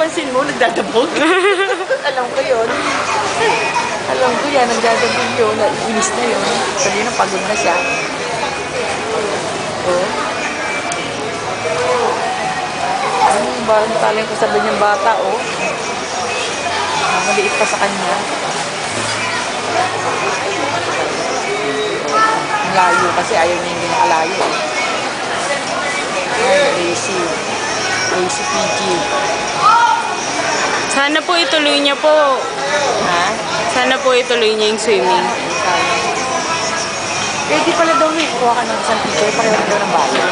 pansin mo, nagdadabog. Alam ko yun. Alam ko yan, nagdadabog yun. Inis na yun. Sabi na, pagod na siya. Oh. Ang taling ko sabi niyang bata, oh. Maliit pa sa kanya. Layo kasi ayaw niya hindi nakalayo. Ay, lazy. Lazy PG. Sana po ituloy niya po. Ha? Sana po ituloy niya yung swimming. Pwede pala daw may kuha ka ng isang picture, pareho na daw ng bayan.